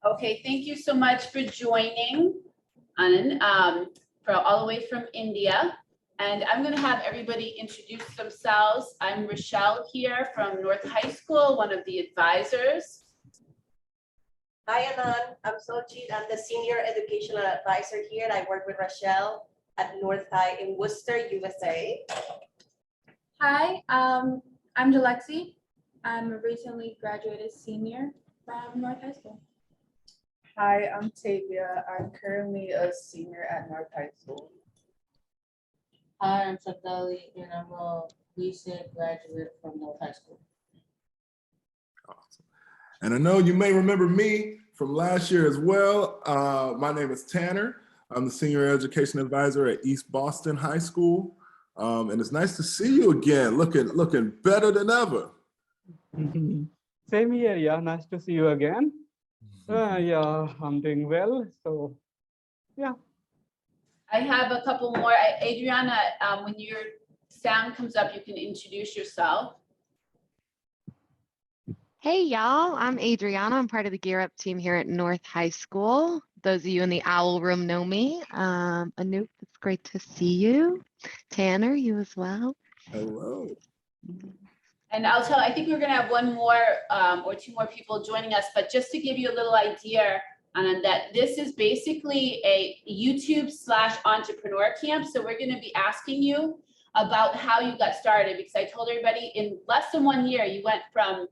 Okay, thank you so much for joining, Anand, for all the way from India. And I'm going to have everybody introduce themselves. I'm Rochelle here from North High School, one of the advisors. Hi, Anand. I'm Sochit. I'm the Senior Educational Advisor here, and I work with Rochelle at North High in Worcester, USA. Hi, I'm Jalexi. I'm a recently graduated senior from North High School. Hi, I'm Tavia. I'm currently a senior at North High School. Hi, I'm Saptali, and I'm a recent graduate from North High School. Awesome. And I know you may remember me from last year as well. My name is Tanner. I'm the Senior Education Advisor at East Boston High School. And it's nice to see you again, looking better than ever. Same here, yeah. Nice to see you again. Yeah, I'm doing well. So, yeah. I have a couple more. Adriana, when your sound comes up, you can introduce yourself. Hey y'all, I'm Adriana. I'm part of the Gear Up team here at North High School. Those of you in the owl room know me. Anoop, it's great to see you. Tanner, you as well. Hello. And I think we're going to have one more or two more people joining us, but just to give you a little idea on that, this is basically a YouTube/entrepreneur camp. So we're going to be asking you about how you got started, because I told everybody in less than 1 year, you went from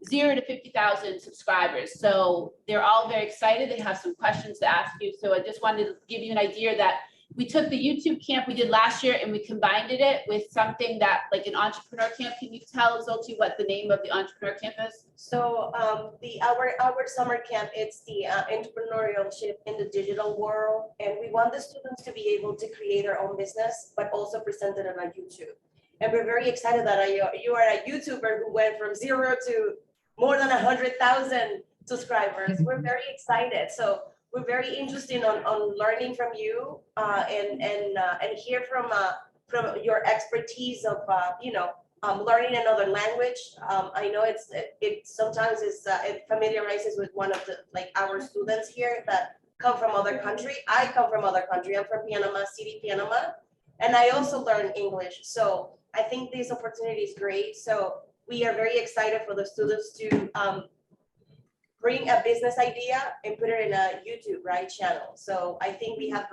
0 to 50,000 subscribers. So they're all very excited. They have some questions to ask you. So I just wanted to give you an idea that we took the YouTube camp we did last year and we combined it with something that like an entrepreneur camp. Can you tell Zolti what the name of the entrepreneur camp is? So our summer camp, it's the entrepreneurship in the digital world. And we want the students to be able to create their own business, but also present it on YouTube. And we're very excited that you are a YouTuber who went from 0 to more than 100,000 subscribers. We're very excited. So we're very interested on learning from you and hear from your expertise of learning another language. I know it sometimes it familiarizes with one of the our students here that come from other country. I come from other country. I'm from Panama City, Panama, and I also learn English. So I think this opportunity is great. So we are very excited for the students to bring a business idea and put it in a YouTube channel. So I think we have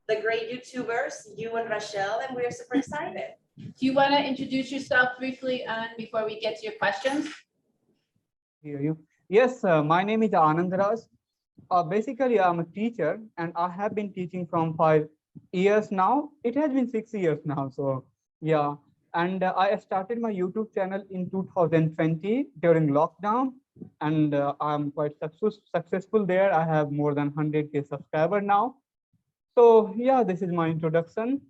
the great YouTubers, you and Rochelle, and we're super excited. Do you want to introduce yourself briefly, Anand, before we get to your questions? Hear you. Yes, my name is Anand Raj. Basically, I'm a teacher, and I have been teaching from 5 years now. It has been 6 years now. So yeah, and I started my YouTube channel in 2020 during lockdown, and I'm quite successful there. I have more than 100K subscribers now. So yeah, this is my introduction.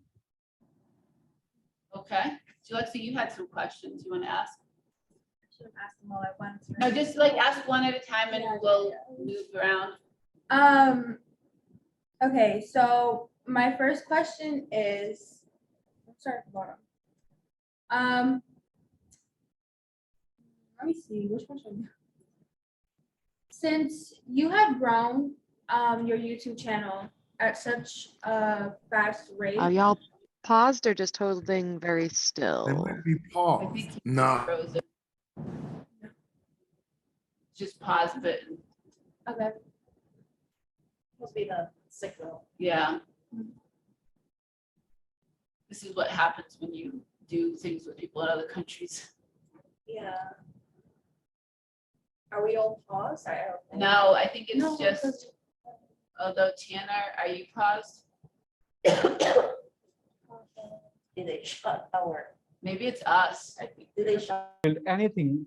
Okay. So Lexi, you had some questions you want to ask? I should have asked them all at once. No, just ask one at a time and we'll move around. Okay, so my first question is, let's start at the bottom. Let me see, which one should I do? Since you have grown your YouTube channel at such a fast rate. Are y'all paused or just holding very still? They might be I paused. think he No. froze it. Just pause button. Okay. Must be the signal. Yeah. This is what happens when you do things with people in other countries. Yeah. Are we all paused? No, I think it's No, just, although Tanner, are you paused? Did they shut our? Maybe it's us. I think. Did they shut? Anything.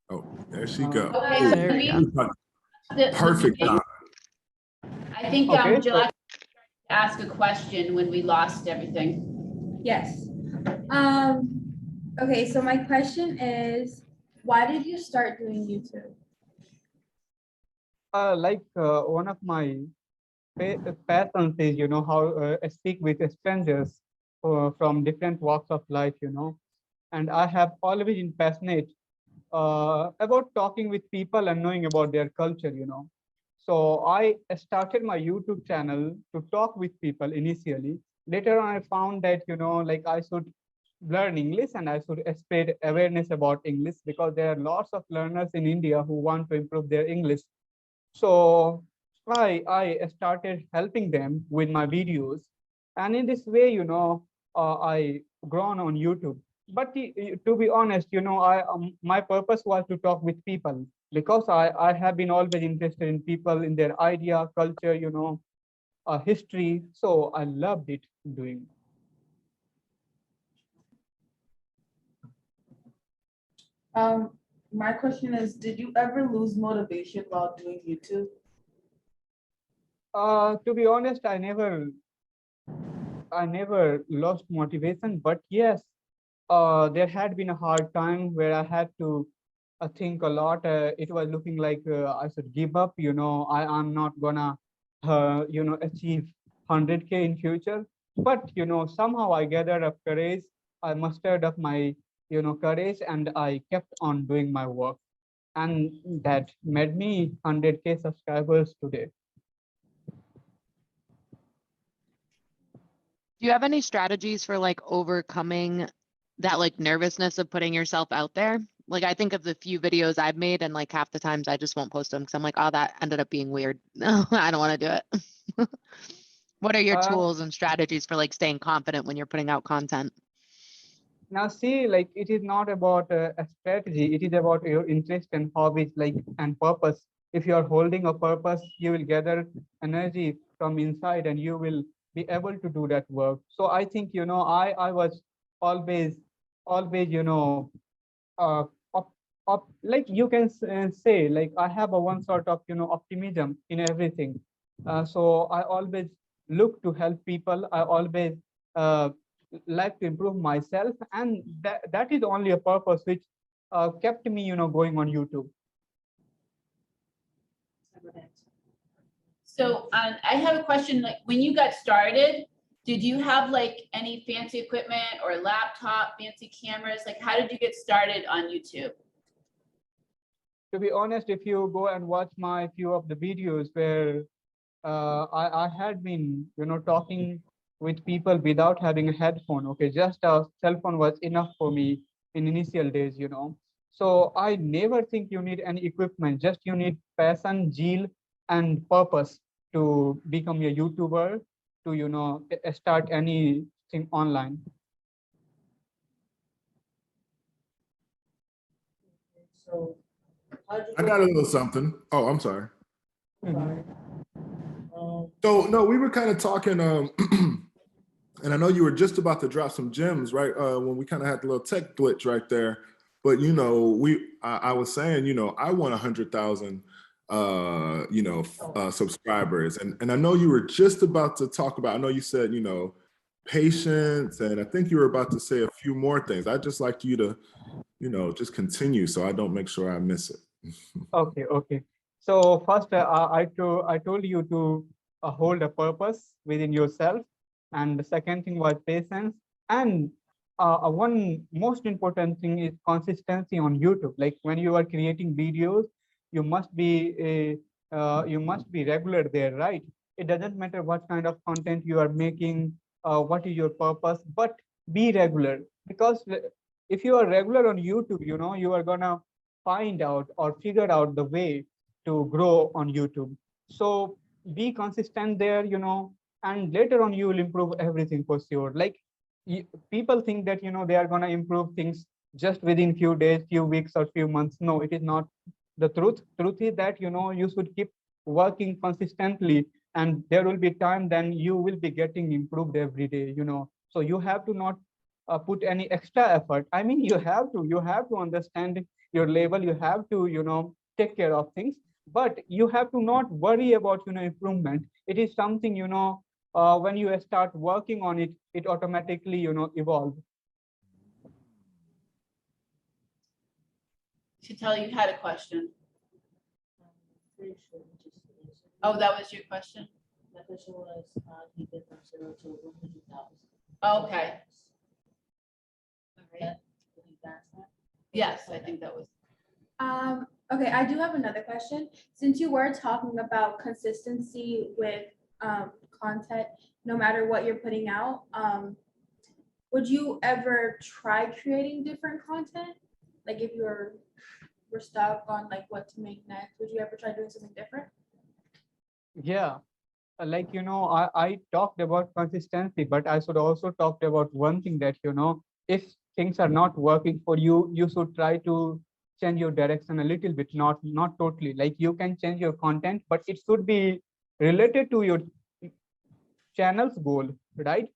Oh, there she goes. Okay, so There we go. Perfect time. I think Okay, Jill asked a question when we lost everything. Yes. Okay, so my question is, why did you start doing YouTube? One of my passions is, how I speak with strangers from different walks of life, and I have always been passionate about talking with people and knowing about their culture, So I started my YouTube channel to talk with people initially. Later on, I found that, like I should learn English and I should spread awareness about English because there are lots of learners in India who want to improve their English. So I started helping them with my videos. And in this way, I grown on YouTube. But to be honest, my purpose was to talk with people because I have been always interested in people, in their idea, culture, history. So I loved it doing. My question is, did you ever lose motivation while doing YouTube? To be honest, I never lost motivation, but yes, there had been a hard time where I had to think a lot. It was looking like I should give up. I'm not gonna, achieve 100K in future. But somehow I gathered up courage. I mustered up my, courage, and I kept on doing my work, and that made me 100K subscribers today. Do you have any strategies for like overcoming that like nervousness of putting yourself out there? Like I think of the few videos I've made and like half the times I just won't post them because I'm like, oh, that ended up being weird. No, I don't want to do it. What are your Uh, tools and strategies for like staying confident when you're putting out content? Now, see, like it is not about a strategy. It is about your interest and hobbies, like and purpose. If you are holding a purpose, you will gather energy from inside, and you will be able to do that work. So I think I was always always uh, like you can say like I have a one sort of optimism in everything. So I always look to help people. I always uh, like to improve myself, and that is only a purpose which kept me going on YouTube. So I have a question, like when you got started, did you have like any fancy equipment or laptop, fancy cameras? Like how did you get started on YouTube? To be honest, if you go and watch my few of the videos where I had been talking with people without having a headphone, okay, just a cell phone was enough for me in initial days. So I never think you need any equipment, just you need passion, zeal, and purpose to become a YouTuber, to start anything online. So how did I you got a little something. Oh, I'm sorry. sorry. So no, we were kind of talking, and I know you were just about to drop some gems, right? When we kind of had the little tech glitch right there. But I was saying, I want 100,000, subscribers, and I know you were just about to talk about. I know you said, patience, and I think you were about to say a few more things. I'd just like you to, just continue so I don't make sure I miss it. Okay. So first, I told you to hold a purpose within yourself, and the second thing was patience, and one most important thing is consistency on YouTube. Like when you are creating videos, you must be regular there, right? It doesn't matter what kind of content you are making, what is your purpose, but be regular, because if you are regular on YouTube, you are gonna find out or figure out the way to grow on YouTube. So be consistent there, and later on you will improve everything for sure. Like people think that they are going to improve things just within few days, few weeks, or few months. No, it is not the truth. Truth is that you should keep working consistently, and there will be time then you will be getting improved every day. So you have to not put any extra effort. I mean, you have to understand your level. You have to take care of things, but you have to not worry about improvement. It is something when you start working on it, it automatically evolves. Chantel, you had a question. Pretty sure we just answered. Oh, that was your question? My question was, how do you get from 0 to 100,000? Okay. All right. Did you ask that? Yes, I think that was. Okay, I do have another question. Since you were talking about consistency with content, no matter what you're putting out, would you ever try creating different content? Like if were stuck on like what to make next, would you ever try doing something different? Yeah, like, I talked about consistency, but I should also talk about one thing that, if things are not working for you, you should try to change your direction a little bit, not totally. Like you can change your content, but it should be related to your channel's goal, right?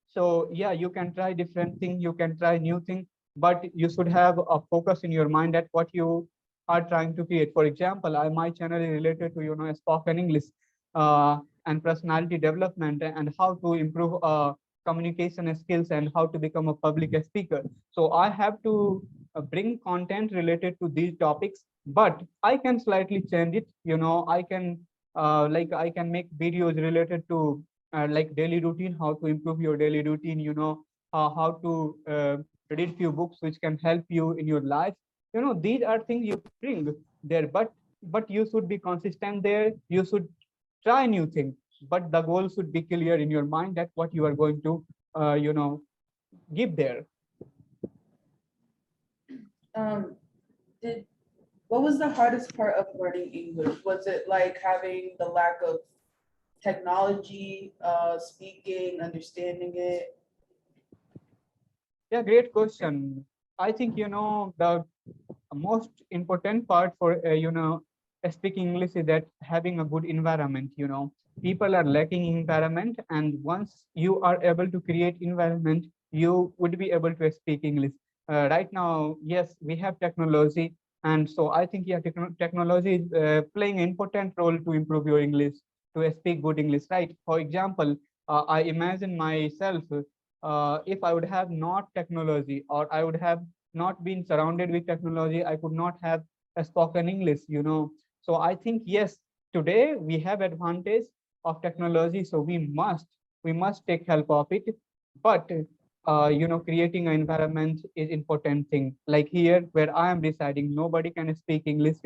So yeah, you can try different thing, you can try new thing, but you should have a focus in your mind at what you are trying to create. For example, my channel is related to spoken English and personality development and how to improve communication skills and how to become a public speaker. So I have to bring content related to these topics, but I can slightly change it. I can I can make videos related to like daily routine, how to improve your daily routine, how to read few books which can help you in your life. These are things you bring there, but you should be consistent there. You should try new things, but the goal should be clear in your mind that what you are going to give there. Um, did what was the hardest part of learning English? Was it like having the lack of technology, speaking, understanding it? Yeah, great question. I think the most important part for speaking English is that having a good environment. People are lacking environment, and once you are able to create environment, you would be able to speak English. Right now, yes, we have technology, and so I think yeah, technology is playing an important role to improve your English, to speak good English. Right. For example, I imagine myself if I would have not technology, or I would have not been surrounded with technology, I could not have spoken English. So I think yes, today we have advantage of technology, so we must take help of it. But creating an environment is important thing. Like here where I am residing, nobody can speak English.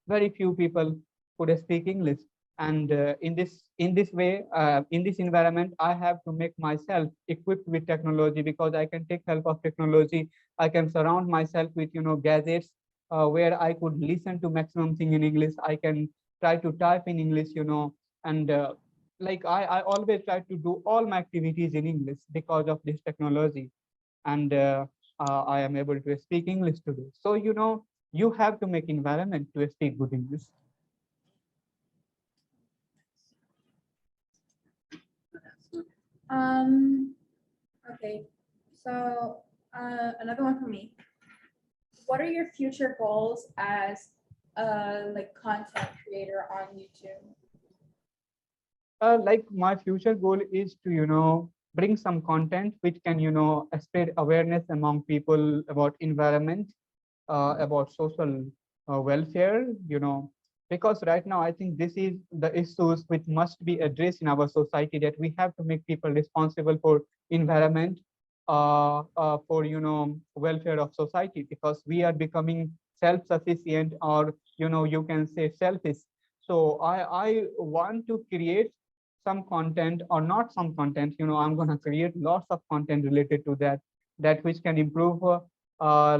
Very few people could speak English, and in this way, in this environment, I have to make myself equipped with technology, because I can take help of technology. I can surround myself with gadgets where I could listen to maximum thing in English. I can try to type in English, and I always try to do all my activities in English because of this technology, and I am able to speak English today. So you have to make environment to speak good English. Um, okay, so another one for me. What are your future goals as a like content creator on YouTube? Like my future goal is to bring some content which can spread awareness among people about environment, about social welfare, because right now I think this is the issues which must be addressed in our society, that we have to make people responsible for environment, for welfare of society, because we are becoming self-sufficient, or you can say selfish. So I want to create some content, or not some content, I'm going to create lots of content related to that which can improve our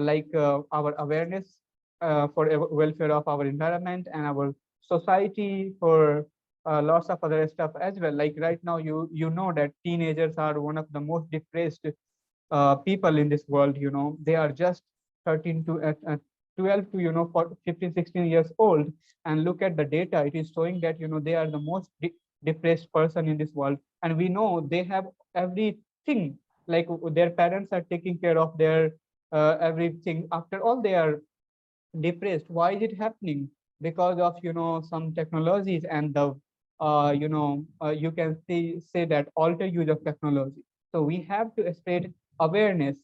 awareness for welfare of our environment and our society, for lots of other stuff as well. Like right now, you know that teenagers are one of the most depressed people in this world. They are just 13 to 12 to 15, 16 years old, and look at the data. It is showing that they are the most depressed person in this world, and we know they have everything. Like their parents are taking care of their everything. After all, they are depressed. Why is it happening? Because of some technologies, and the you can say that alter use of technology. So we have to spread awareness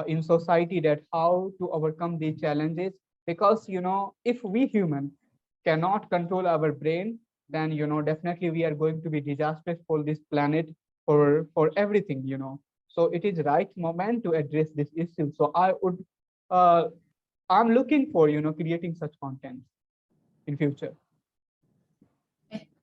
in society, that how to overcome these challenges, because if we human cannot control our brain, then definitely we are going to be disastrous for this planet, for everything. So it is right moment to address this issue. So I would uh, I'm looking for, creating such content in future.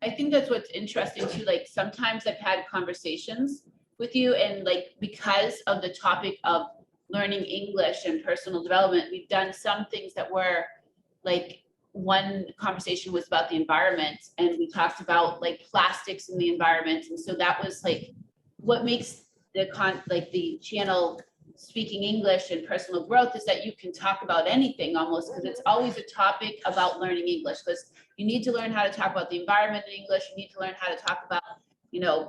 I think that's what's interesting too, like sometimes I've had conversations with you and like because of the topic of learning English and personal development, we've done some things that were like, one conversation was about the environment and we talked about like plastics in the environment. And so that was like, what makes the channel Speaking English and personal growth is that you can talk about anything almost, because it's always a topic about learning English, because you need to learn how to talk about the environment in English. You need to learn how to talk about,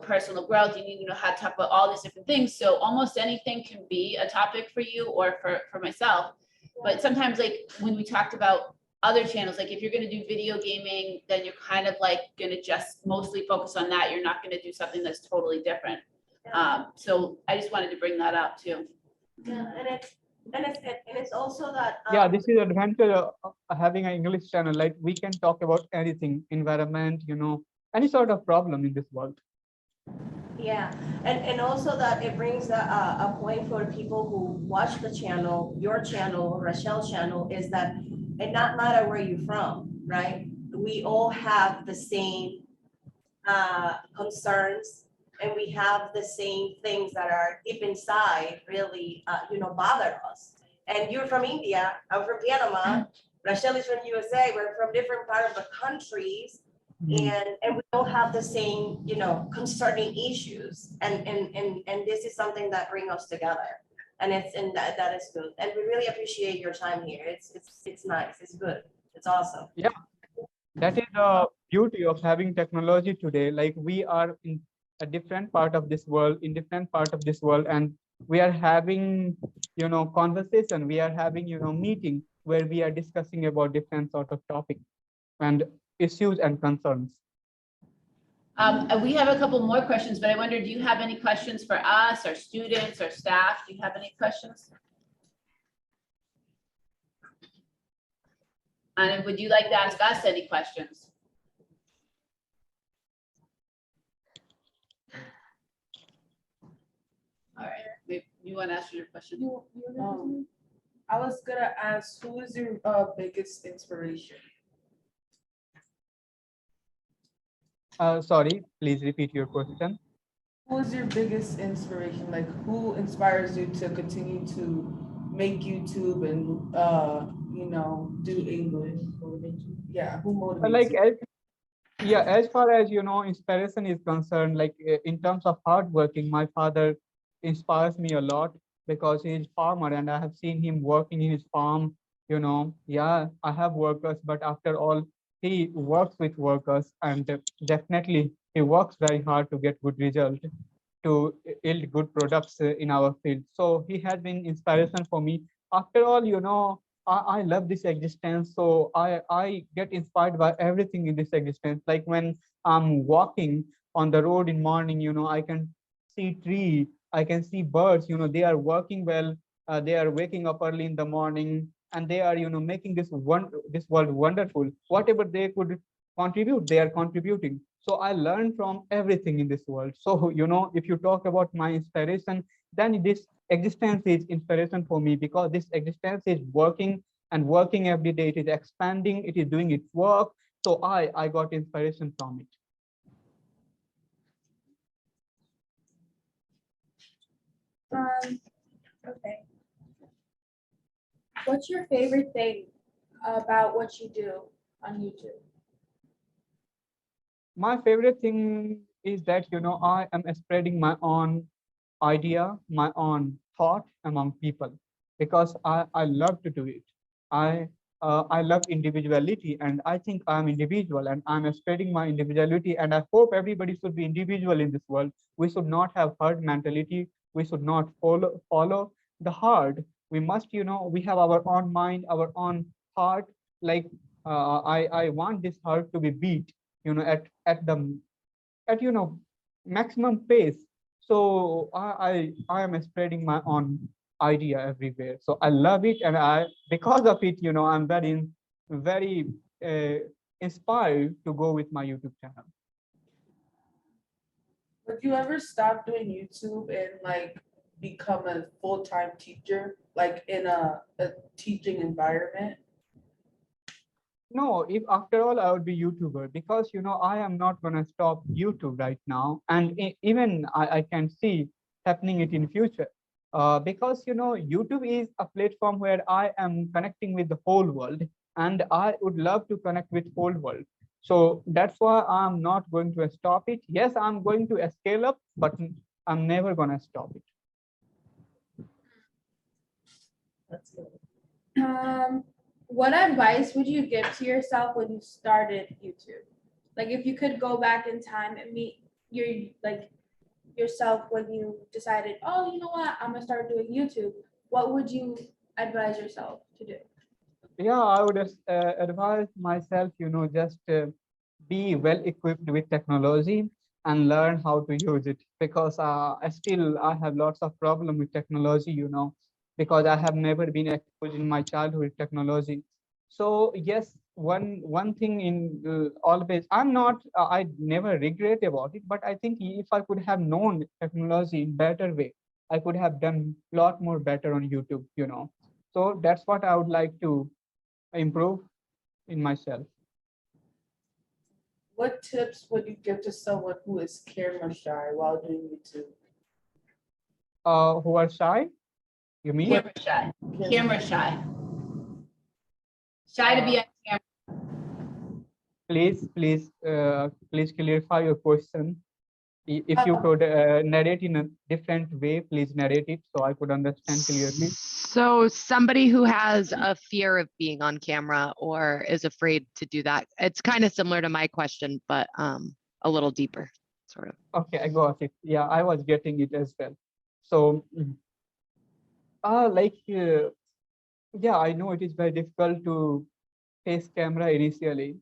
personal growth. You need to know how to talk about all these different things. So almost anything can be a topic for you or for myself. But sometimes like when we talked about other channels, like if you're going to do video gaming, then you're kind of like going to just mostly focus on that. You're not going to do something that's totally different. So I just wanted to bring that up too. Yeah, and it's also that. Yeah, this is advantage of having an English channel. Like we can talk about anything, environment, any sort of problem in this world. Yeah, and also that it brings a point for people who watch the channel, your channel, Rachel's channel, is that it not matter where you're from, right? We all have the same concerns, and we have the same things that are deep inside really, bother us. And you're from India, I'm from Panama, Rachel is from USA, we're from different parts of the countries. And we all have the same, concerning issues, and this is something that brings us together, and that is good, and we really appreciate your time here. It's nice, it's good, it's awesome. Yeah, that is the beauty of having technology today. Like we are in a different part of this world, and we are having, conversation. We are having, meeting where we are discussing about different sort of topics and issues and concerns. We have a couple more questions, but I wonder, do you have any questions for us, our students, or staff? Do you have any questions? And would you like to ask us any questions? All right, you want to ask your question? I was gonna ask, who is your biggest inspiration? Sorry, please repeat your question. Who is your biggest inspiration? Like, who inspires you to continue to make YouTube and do English? Yeah, who motivates you? As far as inspiration is concerned, like in terms of hard working, my father inspires me a lot because he is farmer and I have seen him working in his farm. Yeah, I have workers, but after all, he works with workers, and definitely he works very hard to get good result, to yield good products in our field. So he has been inspiration for me. After all, I love this existence. So I get inspired by everything in this existence. Like when I'm walking on the road in morning, I can see tree, I can see birds, they are working well. They are waking up early in the morning, and they are, making this world wonderful. Whatever they could contribute, they are contributing. So I learn from everything in this world. So, if you talk about my inspiration, then this existence is inspiration for me, because this existence is working and working every day. It is expanding, it is doing its work. So I got inspiration from it. Okay. What's your favorite thing about what you do on YouTube? My favorite thing is that, I am spreading my own idea, my own thought among people, because I love to do it. I love individuality, and I think I'm individual, and I'm spreading my individuality, and I hope everybody should be individual in this world. We should not have herd mentality. We should not follow the herd. We must, we have our own mind, our own heart. Like I want this herd to be beat, at maximum pace. So I am spreading my own idea everywhere. So I love it, and because of it, I'm very inspired to go with my YouTube channel. Would you ever stop doing YouTube and like become a full-time teacher, like in a teaching environment? No, if after all I would be YouTuber, because I am not gonna stop YouTube right now, and even I can see happening it in future. Because YouTube is a platform where I am connecting with the whole world, and I would love to connect with whole world. So that's why I'm not going to stop it. Yes, I'm going to scale up, but I'm never gonna stop it. That's good. What advice would you give to yourself when you started YouTube? Like if you could go back in time and meet yourself when you decided, oh, you know what, I'm gonna start doing YouTube, what would you advise yourself to do? Yeah, I would advise myself, just be well equipped with technology and learn how to use it, because I have lots of problem with technology, because I have never been exposed in my childhood with technology. So yes, one thing in always, I never regret about it, but I think if I could have known technology in better way, I could have done a lot more better on YouTube, So that's what I would like to improve in myself. What tips would you give to someone who is camera shy while doing YouTube? Who are shy, you mean? Camera shy, camera shy. Shy to be on camera. Please clarify your question. If you could narrate in a different way, please narrate it so I could understand clearly. So somebody who has a fear of being on camera or is afraid to do that. It's kind of similar to my question, but a little deeper, sort of. Okay, I got it. Yeah, I was getting it as well. So, yeah, I know it is very difficult to face camera initially,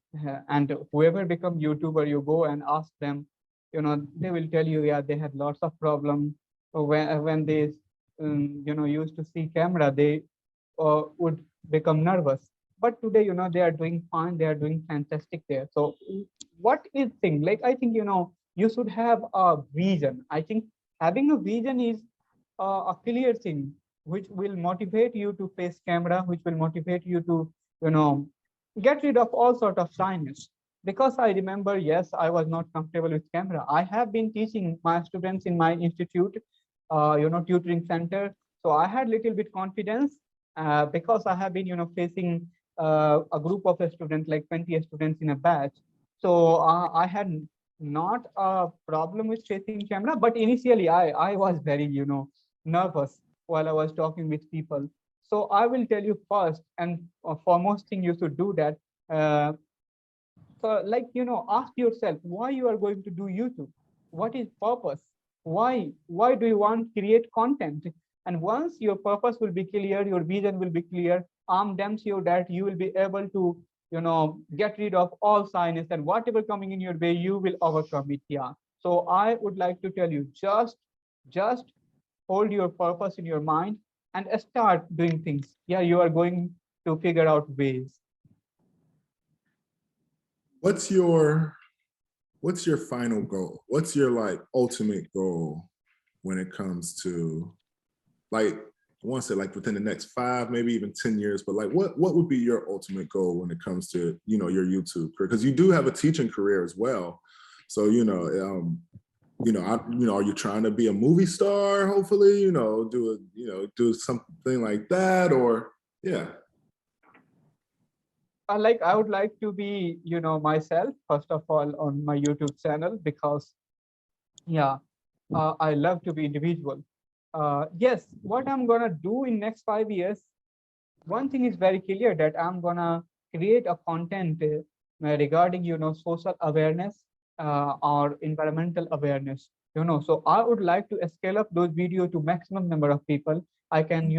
and whoever become YouTuber, you go and ask them, they will tell you, yeah, they had lots of problem when they, used to see camera, they would become nervous. But today, they are doing fine. They are doing fantastic there. So what is thing? Like, I think, you should have a vision. I think having a vision is a clear thing, which will motivate you to face camera, which will motivate you to, get rid of all sort of shyness. Because I remember, yes, I was not comfortable with camera. I have been teaching my students in my institute, tutoring center. So I had little bit confidence because I have been, facing a group of students, like 20 students in a batch. So I had not a problem with facing camera, but initially I was very, nervous while I was talking with people. So I will tell you first and foremost thing you should do that. So like, ask yourself why you are going to do YouTube. What is purpose? Why do you want to create content? And once your purpose will be clear, your vision will be clear, I'm damn sure that you will be able to, get rid of all shyness, and whatever coming in your way, you will overcome it. Yeah. So I would like to tell you, just hold your purpose in your mind and start doing things. Yeah, you are going to figure out ways. What's your final goal? What's your like ultimate goal when it comes to, like, I want to say like within the next 5, maybe even 10 years, but like what would be your ultimate goal when it comes to, your YouTube career? Because you do have a teaching career as well. So, are you trying to be a movie star, hopefully, do something like that, or yeah. I would like to be, myself, first of all, on my YouTube channel, because yeah, I love to be individual. Yes, what I'm gonna do in next 5 years, one thing is very clear, that I'm gonna create a content regarding, social awareness or environmental awareness. So I would like to scale up those videos to maximum number of people. I can,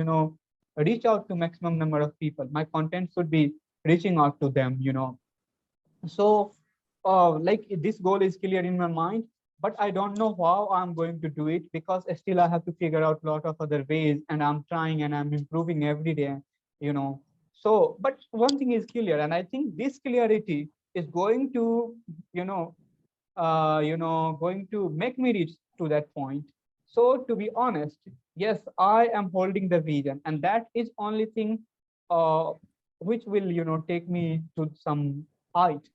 reach out to maximum number of people. My content should be reaching out to them. So like this goal is clear in my mind, but I don't know how I'm going to do it, because still I have to figure out a lot of other ways, and I'm trying and I'm improving every day. So but one thing is clear, and I think this clarity is going to, going to make me reach to that point. So to be honest, yes, I am holding the vision, and that is only thing which will, take me to some height.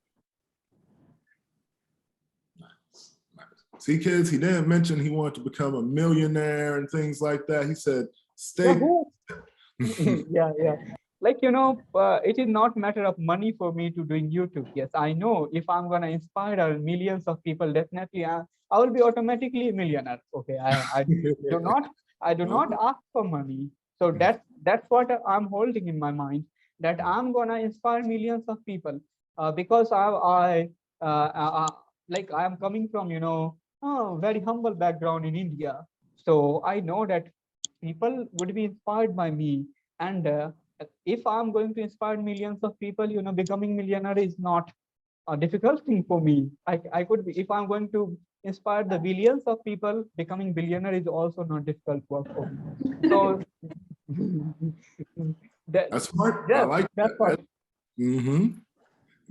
See, kids, he didn't mention he wanted to become a millionaire and things like that. He said, stay. Yeah, yeah. Like, it is not matter of money for me to doing YouTube. Yes, I know if I'm gonna inspire millions of people, definitely I will be automatically a millionaire. Okay, I do not ask for money. So that's what I'm holding in my mind, that I'm gonna inspire millions of people, because like I am coming from, a very humble background in India. So I know that people would be inspired by me, and if I'm going to inspire millions of people, becoming millionaire is not a difficult thing for me. I could be, if I'm going to inspire the billions of people, becoming billionaire is also not difficult work for me. So That's smart. I yes, like that's that. what.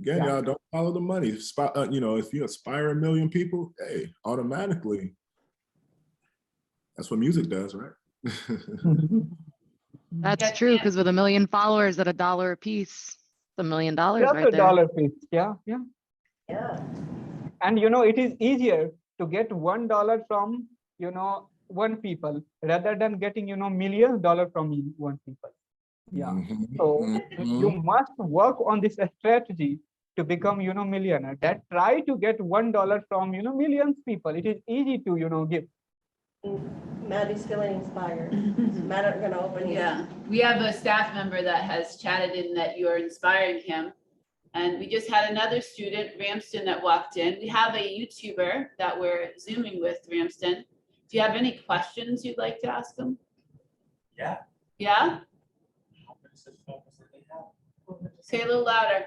Again, Yeah. y'all don't follow the money. If you inspire 1 million people, hey, automatically, that's what music does, right? That's true, because with 1 million followers at $1 a piece, it's $1 million Just right a there. dollar piece. Yeah, yeah. Yeah. And it is easier to get $1 from one people rather than getting millions dollar from one people. Yeah. So you must work on this strategy to become millionaire. That try to get $1 from millions people. It is easy to give. Matt is feeling inspired. Matt are gonna open his. Yeah, we have a staff member that has chatted in that you're inspiring him. And we just had another student, Ramston, that walked in. We have a YouTuber that we're Zooming with, Ramston. Do you have any questions you'd like to ask him? Yeah. Yeah? How many subscribers do they have? Say a little louder.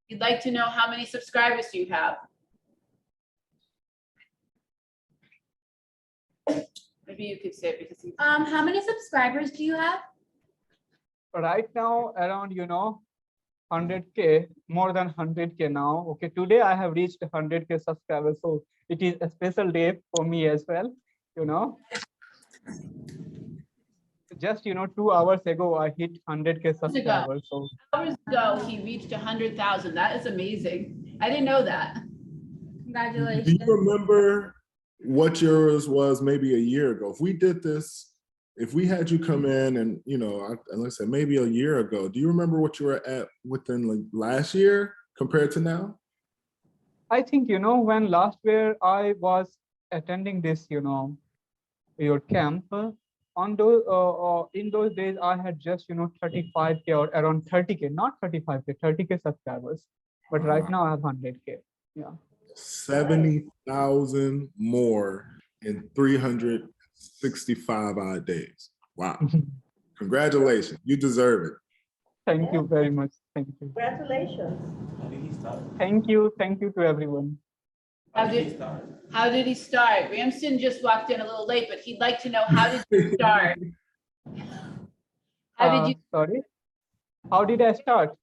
You'd like to know how many subscribers you have. Maybe you could say it because he. How many subscribers do you have? Right now, around 100K, more than 100K now. Okay, today I have reached 100K subscribers, so it is a special day for me as well. Just 2 hours ago I hit 100K subscribers. So hours ago he reached 100,000. That is amazing. I didn't know that. Congratulations. Do you remember what yours was maybe a year ago? If we did this, if we had you come in and, like I said, maybe a year ago, do you remember what you were at within like last year compared to now? I think, when last year I was attending this, your camp, on those in those days I had just 35K or around 30K, not 35K, 30K subscribers, but right now I have 100K. Yeah. 70,000 more in 365 odd days. Wow. Congratulations. You deserve it. Thank you very much. Thank you. Congratulations. How did he start? Thank you. Thank you to everyone. How did he start? Ramston just walked in a little late, but he'd like to know, how did you start? How did you? Sorry. How did I start?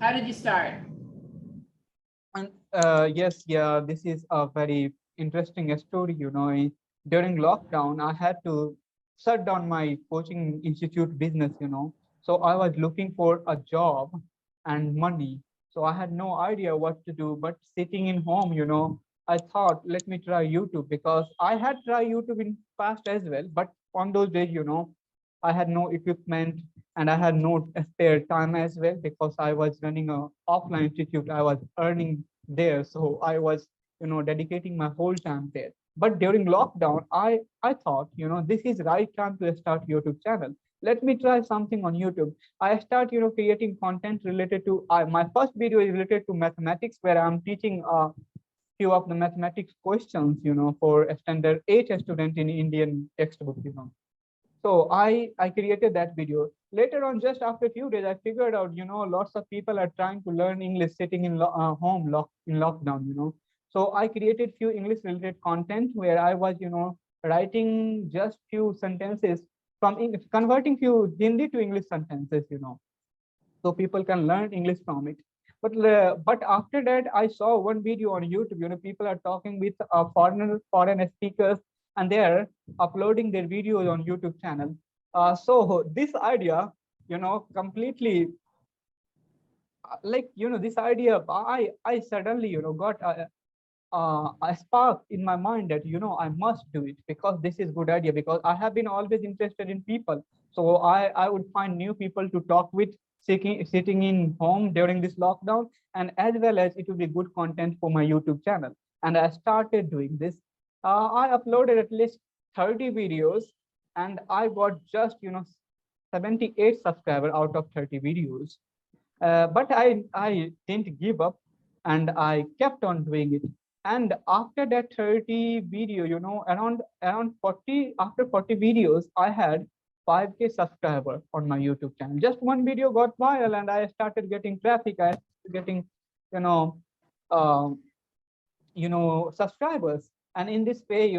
How did you start? Yes, yeah, this is a very interesting story. During lockdown, I had to shut down my coaching institute business, So I was looking for a job and money. So I had no idea what to do, but sitting in home, I thought, let me try YouTube, because I had tried YouTube in past as well. But on those days, I had no equipment and I had no spare time as well, because I was running a offline institute. I was earning there. So I was, dedicating my whole time there. But during lockdown, I thought, this is right time to start YouTube channel. Let me try something on YouTube. I start, creating content related to, my first video is related to mathematics, where I'm teaching a few of the mathematics questions, for a standard 8 student in Indian textbook, So I created that video. Later on, just after a few days, I figured out, lots of people are trying to learn English sitting in home in lockdown, So I created few English related content where I was, writing just few sentences from English, converting few Hindi to English sentences, so people can learn English from it. But after that, I saw one video on YouTube, people are talking with foreign speakers and they're uploading their videos on YouTube channel. So this idea, completely this idea, I suddenly, got a spark in my mind that, I must do it because this is good idea, because I have been always interested in people. So I would find new people to talk with, sitting in home during this lockdown, and as well as it would be good content for my YouTube channel. And I started doing this. I uploaded at least 30 videos, and I got just, 78 subscribers out of 30 videos. But I didn't give up, and I kept on doing it. And after that 30 video, around 40, after 40 videos, I had 5K subscriber on my YouTube channel. Just one video got viral, and I started getting traffic. I started getting, you know, uh, subscribers. And in this way,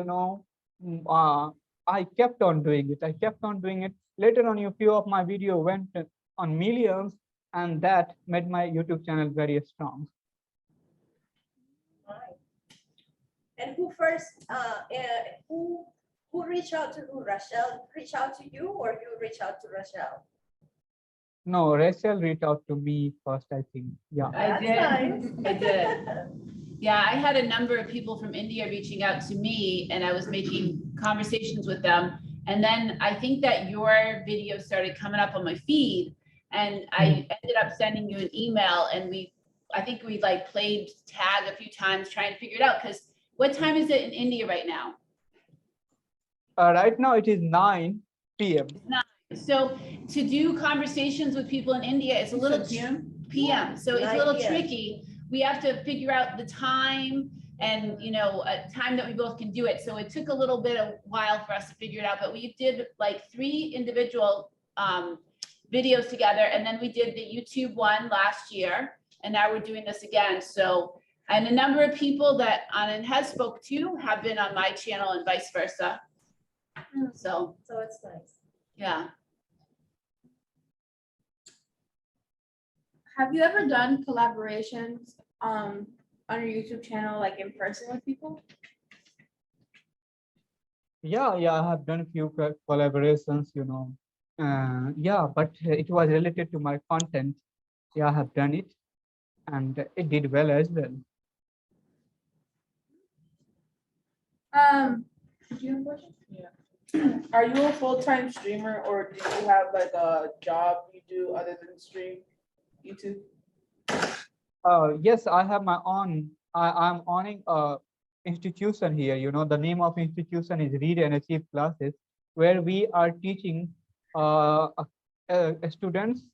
I kept on doing it. I kept on doing it. Later on, a few of my video went on millions, and that made my YouTube channel very strong. Right. And who first, who reached out to who? Rachel reached out to you, or you reach out to Rachel? No, Rachel reached out to me first, I think. Yeah. I That's did. nice. I did. Yeah, I had a number of people from India reaching out to me, and I was making conversations with them. And then I think that your video started coming up on my feed, and I ended up sending you an email, and I think we like played tag a few times trying to figure it out. Because what time is it in India right now? Right now it is 9 p.m. So to do conversations with people in India, it's a little PM. So it's a little 9 p.m. tricky. We have to figure out the time and, a time that we both can do it. So it took a little bit of while for us to figure it out, but we did like 3 individual videos together. And then we did the YouTube one last year, and now we're doing this again. So, and a number of people that Anand has spoke to have been on my channel and vice versa. So it's nice. yeah. Have you ever done collaborations on your YouTube channel, like in person with people? Yeah, I have done a few collaborations, yeah, but it was related to my content. Yeah, I have done it, and it did well as well. Do you have a question? Yeah. Are you a full-time streamer, or do you have like a job you do other than stream YouTube? Yes, I have my own. I'm owning a institution here. The name of institution is Read and Achieve Classes, where we are teaching students,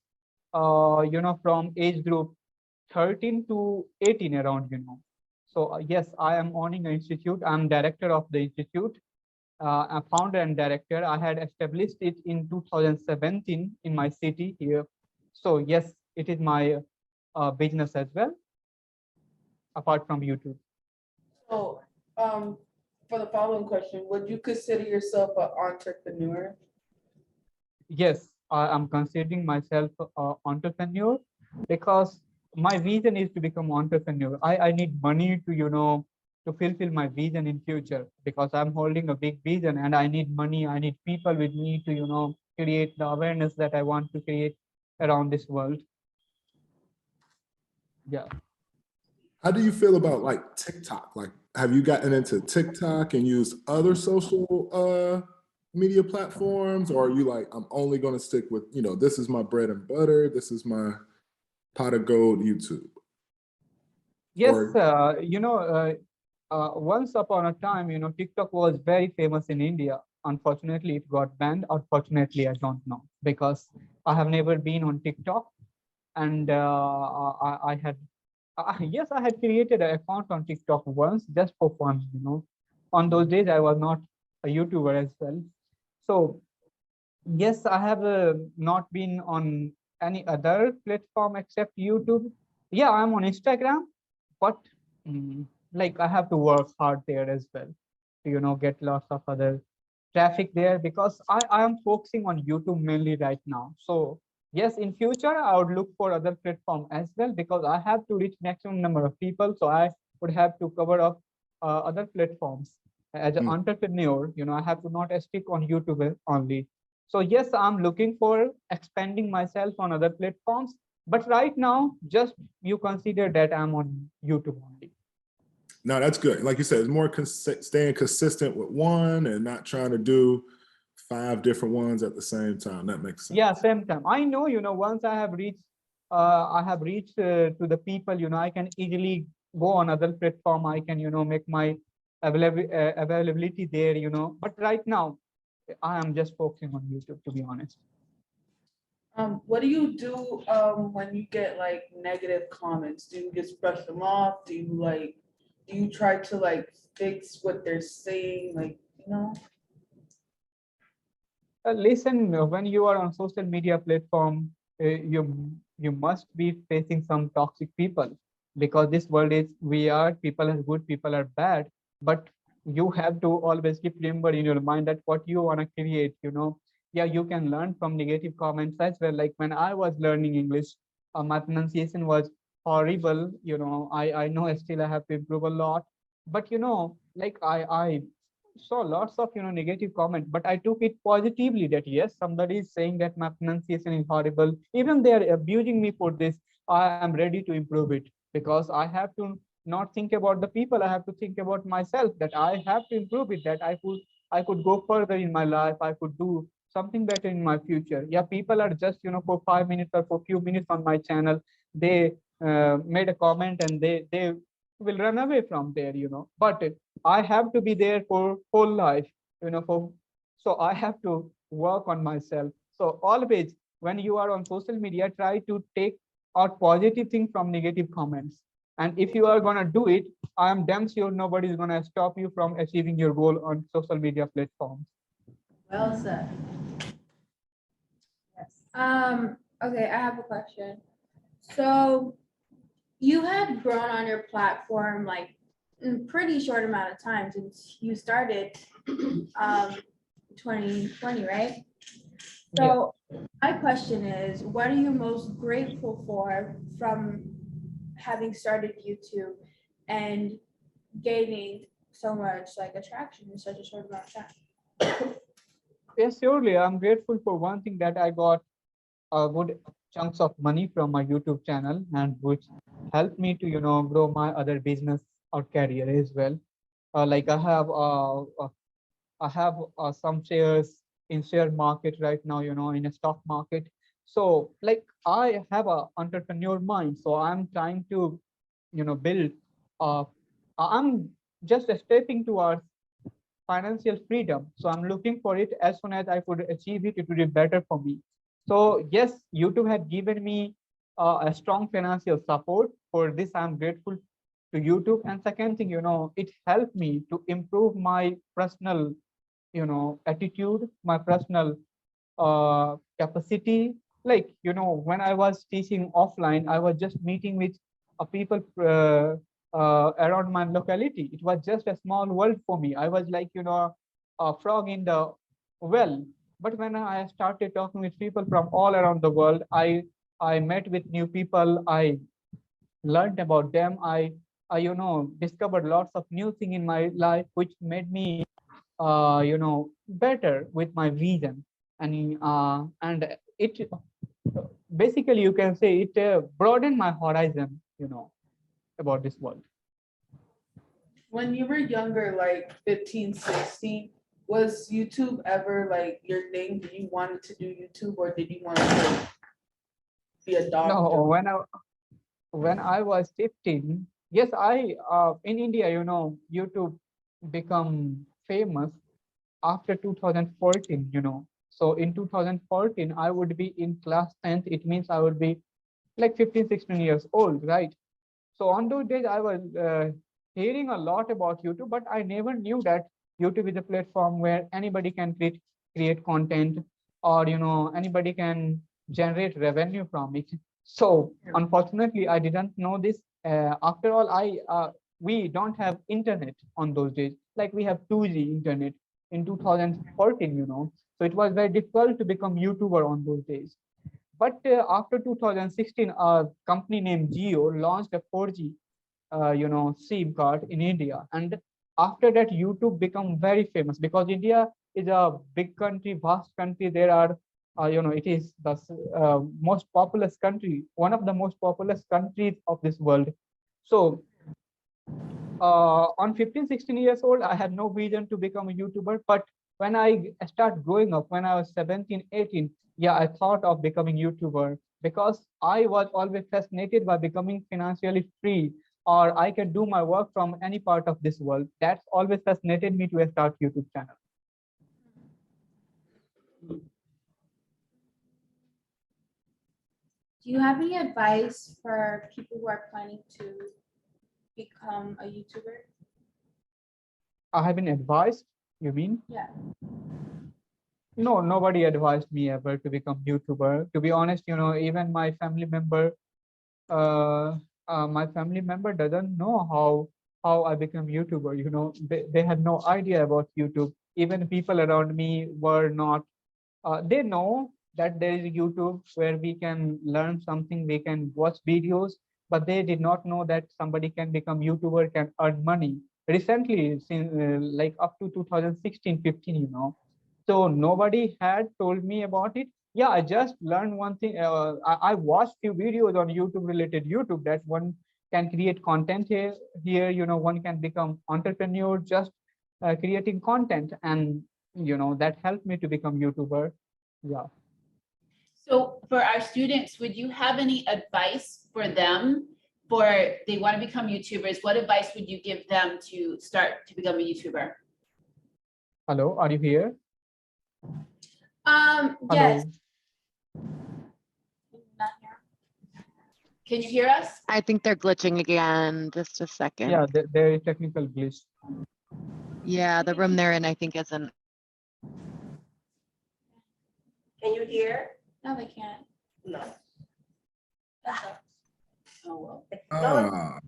from age group 13 to 18 around. So yes, I am owning an institute. I'm director of the institute, a founder and director. I had established it in 2017 in my city here. So yes, it is my business as well, apart from YouTube. So, for the following question, would you consider yourself an entrepreneur? Yes, I am considering myself an entrepreneur because my vision is to become entrepreneur. I need money to, to fulfill my vision in future, because I'm holding a big vision and I need money. I need people with me to, create the awareness that I want to create around this world. Yeah. How do you feel about like TikTok? Like, have you gotten into TikTok and used other social media platforms, or are you like, I'm only going to stick with, this is my bread and butter, this is my pot of gold, YouTube? Yes, Or, once upon a time, TikTok was very famous in India. Unfortunately, it got banned. Unfortunately, I don't know, because I have never been on TikTok, and I had. Yes, I had created an account on TikTok once just for fun, On those days, I was not a YouTuber as well. So, yes, I have not been on any other platform except YouTube. Yeah, I'm on Instagram, but like I have to work hard there as well to, get lots of other traffic there, because I am focusing on YouTube mainly right now. So yes, in future, I would look for other platform as well, because I have to reach maximum number of people. So I would have to cover up other platforms as an Mm. entrepreneur, I have to not stick on YouTube only. So yes, I'm looking for expanding myself on other platforms, but right now, just you consider that I'm on YouTube only. No, that's good. Like you said, it's more staying consistent with one and not trying to do 5 different ones at the same time. That makes sense. Yeah, same time. I know, once I have reached to the people, I can easily go on other platform. I can, make my availability there, But right now, I am just focusing on YouTube, to be honest. What do you do when you get like negative comments? Do you just brush them off? Do you try to like fix what they're saying? Like, Listen, when you are on social media platform, you must be facing some toxic people, because this world is, people are good, people are bad, but you have to always keep remember in your mind that what you want to create, yeah, you can learn from negative comments as well. Like when I was learning English, my pronunciation was horrible, I know still I have to improve a lot, but like I saw lots of negative comments, but I took it positively that yes, somebody is saying that my pronunciation is horrible, even they are abusing me for this. I am ready to improve it, because I have to not think about the people, I have to think about myself, that I have to improve it, that I could go further in my life, I could do something better in my future. Yeah, people are just for 5 minutes or for few minutes on my channel, they made a comment and they will run away from there, but I have to be there for whole life, so I have to work on myself. So always when you are on social media, try to take out positive thing from negative comments. And if you are gonna do it, I am damn sure nobody is gonna stop you from achieving your goal on social media platforms. Well said. Okay, I have a question. So you have grown on your platform like in pretty short amount of time since you started 2020, right? So my question is, what are you most grateful for from having started YouTube and gaining so much like attraction in such a short amount of time? Yes, surely. I'm grateful for one thing, that I got a good chunks of money from my YouTube channel, and which helped me to grow my other business or career as well. Like I have some shares in share market right now, in a stock market. So like I have a entrepreneur mind, so I'm trying to build. Uh, I'm just stepping towards financial freedom. So I'm looking for it. As soon as I could achieve it, it would be better for me. So yes, YouTube had given me a strong financial support. For this, I'm grateful to YouTube. And second thing, it helped me to improve my personal, attitude, my personal capacity. Like, when I was teaching offline, I was just meeting with people around my locality. It was just a small world for me. I was like, a frog in the well. But when I started talking with people from all around the world, I met with new people. I learned about them. I discovered lots of new things in my life, which made me better with my vision. And it basically, you can say, it broadened my horizon, about this world. when you were younger, like 15, 16, was YouTube ever like your thing? Did you wanted to do YouTube, or did you want to be a doctor? No, when I was 15, yes, in India, YouTube become famous after 2014, So in 2014, I would be in class 10th. It means I would be like 15, 16 years old, right? So on those days, I was hearing a lot about YouTube, but I never knew that YouTube is a platform where anybody can create content, or anybody can generate revenue from it. So unfortunately, I didn't know this. After all, we don't have internet on those days. Like we have 2G internet in 2014, So it was very difficult to become YouTuber on those days. But after 2016, a company named Jio launched a 4G, SIM card in India, and After that, YouTube become very famous because India is a big country, vast country. There are, it is the most populous country, one of the most populous countries of this world. So on 15, 16 years old, I had no vision to become a YouTuber. But when I start growing up, when I was 17, 18, yeah, I thought of becoming YouTuber because I was always fascinated by becoming financially free, or I can do my work from any part of this world. That's always fascinated me to start YouTube channel. Do you have any advice for people who are planning to become a YouTuber? I have been advised, you mean? Yeah. No, nobody advised me ever to become YouTuber. To be honest, even my family member, my family member doesn't know how I became YouTuber. They had no idea about YouTube. Even people around me were not. They know that there is YouTube where we can learn something, we can watch videos, but they did not know that somebody can become YouTuber, can earn money. Recently, since like up to 2016, 15, so nobody had told me about it. Yeah, I just learned one thing. I watched few videos on YouTube related YouTube that one can create content here, one can become entrepreneur just creating content, and that helped me to become YouTuber. Yeah. So for our students, would you have any advice for them for they want to become YouTubers? What advice would you give them to start to become a YouTuber? Hello, are you here? Yes. Hello. Not here. Can you hear us? I think they're glitching again. Just a second. Yeah, there is technical glitch. Yeah, the room they're in, I think, isn't. Can you hear? No, they can't. No. Oh, well. Ah,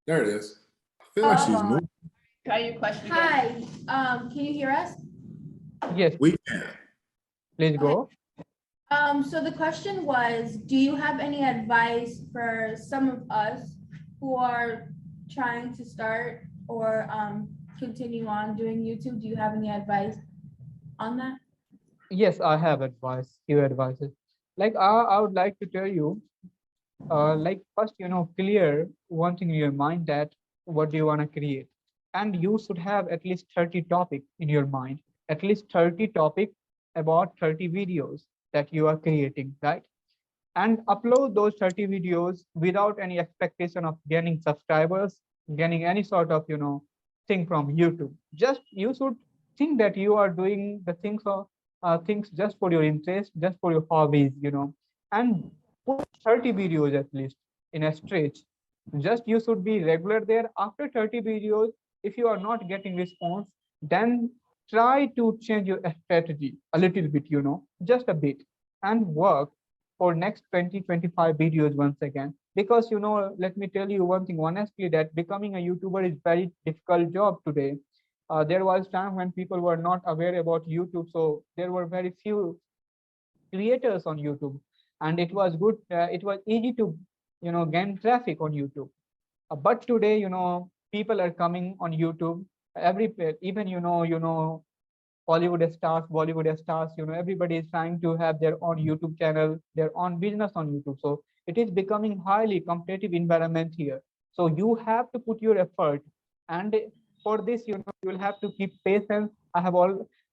there it is. I feel like she's moving. Try your question again. Hi, can you hear us? Yes, We can. please go. So the question was, do you have any advice for some of us who are trying to start or continue on doing YouTube? Do you have any advice on that? Yes, I have advice, few advices. Like I would like to tell you, like first, clear one thing in your mind that what do you want to create? And you should have at least 30 topics in your mind, at least 30 topics about 30 videos that you are creating, right? And upload those 30 videos without any expectation of gaining subscribers, gaining any sort of, thing from YouTube. Just you should think that you are doing the things just for your interest, just for your hobbies, and put 30 videos at least in a stretch. Just you should be regular there. After 30 videos, if you are not getting response, then try to change your strategy a little bit, just a bit, and work for next 20, 25 videos once again. Because, let me tell you one thing honestly, that becoming a YouTuber is very difficult job today. There was time when people were not aware about YouTube, so there were very few creators on YouTube, and it was good. It was easy to, gain traffic on YouTube. But today, people are coming on YouTube. Even Hollywood stars, Bollywood stars, everybody is trying to have their own YouTube channel, their own business on YouTube. So it is becoming highly competitive environment here. So you have to put your effort, and for this, you will have to keep patience. I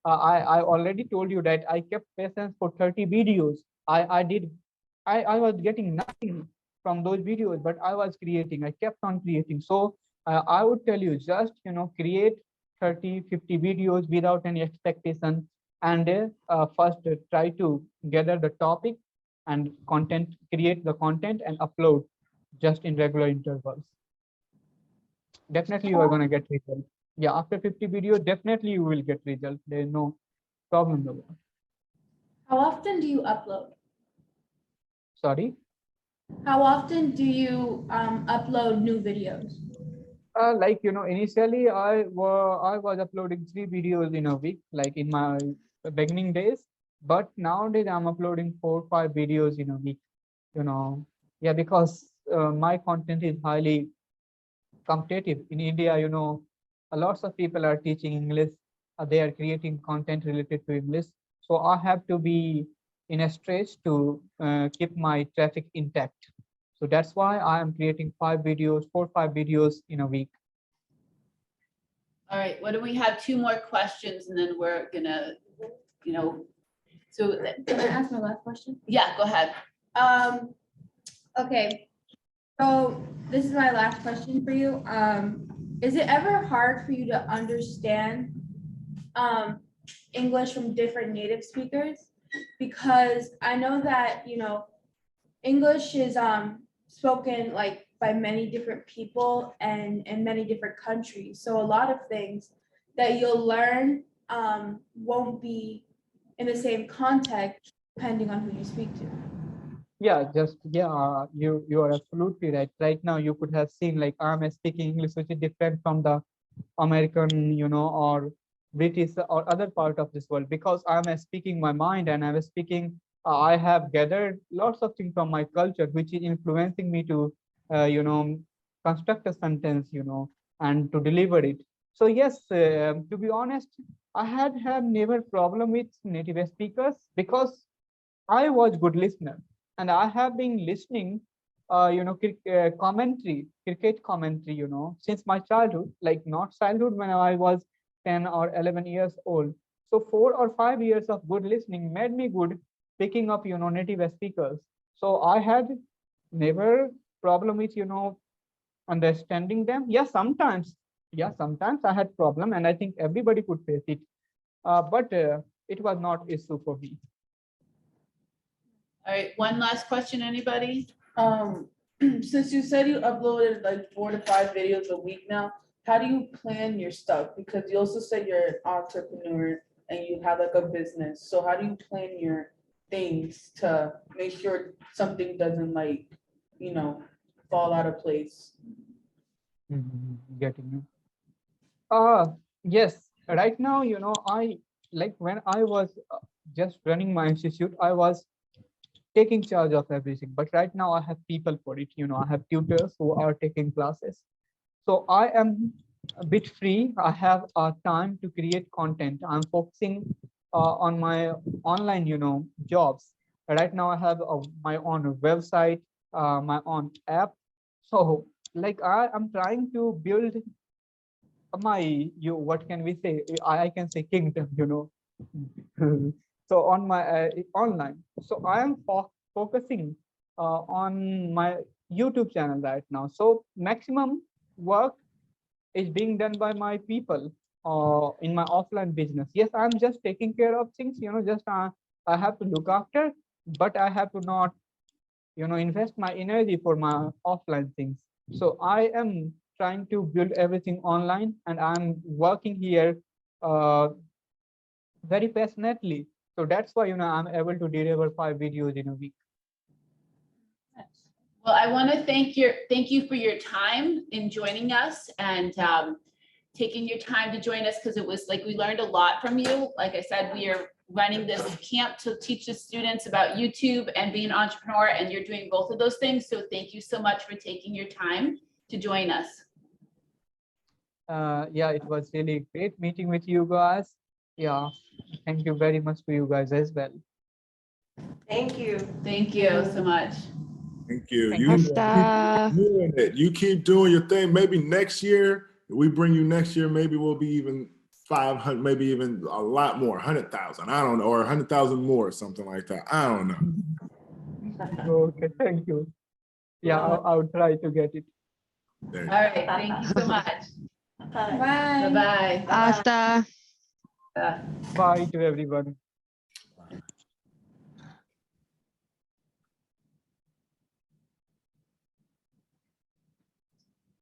already told you that I kept patience for 30 videos. I was getting nothing from those videos, but I was creating. I kept on creating. So I would tell you, just create 30, 50 videos without any expectation, and first try to gather the topic and content, create the content and upload just in regular intervals. Definitely you are going to get result. Yeah, after 50 videos, definitely you will get result. There is no problem about it. How often do you upload? Sorry. How often do you upload new videos? Like initially I was uploading 3 videos in a week, like in my beginning days. But nowadays I'm uploading 4, 5 videos in a week. Yeah, because my content is highly competitive in India. lots of people are teaching English. They are creating content related to English. So I have to be in a stretch to keep my traffic intact. So that's why I am creating 5 videos, 4 or 5 videos in a week. All right, why don't we have 2 more questions and then we're gonna, so, Can I ask my last question? yeah, go ahead. Okay, so this is my last question for you. Is it ever hard for you to understand English from different native speakers? Because I know that, English is spoken like by many different people and in many different countries. So a lot of things that you'll learn won't be in the same context depending on who you speak to. Yeah, you are absolutely right. Right now, you could have seen like I'm speaking English, which is different from the American, or British or other part of this world, because I'm speaking my mind and I'm speaking. I have gathered lots of things from my culture, which is influencing me to, construct a sentence, and to deliver it. So yes, to be honest, I have never problem with native speakers because I was good listener. And I have been listening, cricket commentary, since my childhood, like not childhood when I was 10 or 11 years old. So 4 or 5 years of good listening made me good picking up, native speakers. So I had never problem with, understanding them. Sometimes I had problem, and I think everybody could face it. But it was not issue for me. All right, one last question, anybody? Since you said you uploaded like 4 to 5 videos a week now, how do you plan your stuff? Because you also said you're an entrepreneur and you have like a business. So how do you plan your things to make sure something doesn't fall out of place? Getting you. Yes, right now, I like when I was just running my institute, I was taking charge of everything. But right now I have people for it. I have tutors who are taking classes. So I am a bit free. I have time to create content. I'm focusing on my online, jobs. Right now I have my own website, my own app. So like I am trying to build what can we say? I can say kingdom, So on my online. So I am focusing on my YouTube channel right now. So maximum work is being done by my people in my offline business. Yes, I'm just taking care of things, just I have to look after, but I have to not, invest my energy for my offline things. So I am trying to build everything online, and I'm working here very passionately. So that's why, I'm able to deliver 5 videos in a week. Well, I want to thank you for your time in joining us and taking your time to join us, because it was like we learned a lot from you. Like I said, we are running this camp to teach the students about YouTube and being an entrepreneur, and you're doing both of those things. So thank you so much for taking your time to join us. Yeah, it was really great meeting with you guys. Yeah, thank you very much to you guys as well. Thank you. Thank you so much. Thank you. Thank You you. Asta. keep doing it. You keep doing your thing. Maybe next year, if we bring you next year, maybe we'll be even 500, maybe even a lot more, 100,000. I don't know, or 100,000 more, or something like that. I don't know. Okay, thank you. Yeah, I'll try to get it. There you All right, thank you so much. Bye. Bye. Bye-bye. Asta. Bye to everyone. go.